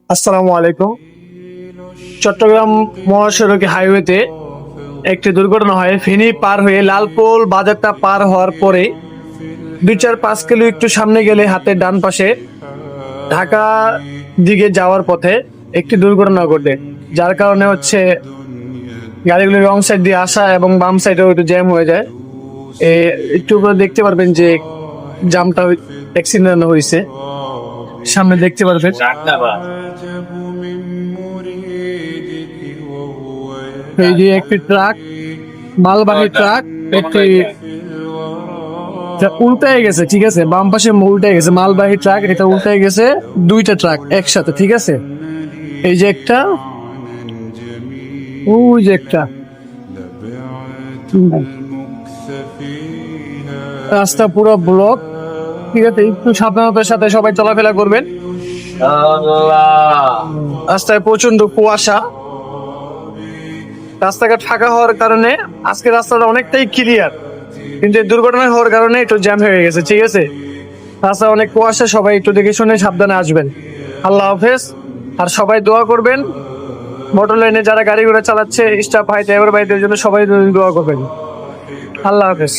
আসসালামু আলাইকুম। চট্টগ্রাম মহাসড়কে হাইওয়েতে একটি দুর্ঘটনা হয়। ফেনী পার হয়ে লালপোল বাজারটা পার হওয়ার পরে 2-4-5 কিলো একটু সামনে গেলে হাতের ডান পাশে ঢাকা দিকে যাওয়ার পথে একটি দুর্ঘটনা ঘটে, যার কারণে গাড়িগুলো রং সাইড দিয়ে আসা এবং বাম সাইডেও একটু জ্যাম হয়ে যায়। একটু উপরে দেখতে পারবেন যে জামটা অ্যাক্সিডেন্ট হয়েছে, সামনে দেখতে পারবেন। এই যে একটি ট্রাক, মালবাহী ট্রাক, একটি উল্টায় গেছে, ঠিক আছে, বাম পাশে উল্টায় গেছে মালবাহী ট্রাক, এটা উল্টায় গেছে। দুইটা ট্রাক একসাথে, ঠিক আছে। এই যে একটা, ওই যে একটা, রাস্তা পুরো ব্লক, ঠিক আছে। একটু সাবধানতার সাথে সবাই চলাফেরা করবেন। রাস্তায় প্রচন্ড কুয়াশা, রাস্তাঘাট ফাঁকা হওয়ার কারণে আজকে রাস্তাটা অনেকটাই ক্লিয়ার, কিন্তু এই দুর্ঘটনা হওয়ার কারণে একটু জ্যাম হয়ে গেছে, ঠিক আছে। রাস্তা অনেক কুয়াশা, সবাই একটু দেখে শুনে সাবধানে আসবেন। আল্লাহ হাফেজ। আর সবাই দোয়া করবেন, মোটর লাইনে যারা গাড়ি ঘোড়া চালাচ্ছে, স্টাফ ভাই, ড্রাইভার ভাইদের জন্য সবাই দোয়া করবেন। আল্লাহ হাফেজ।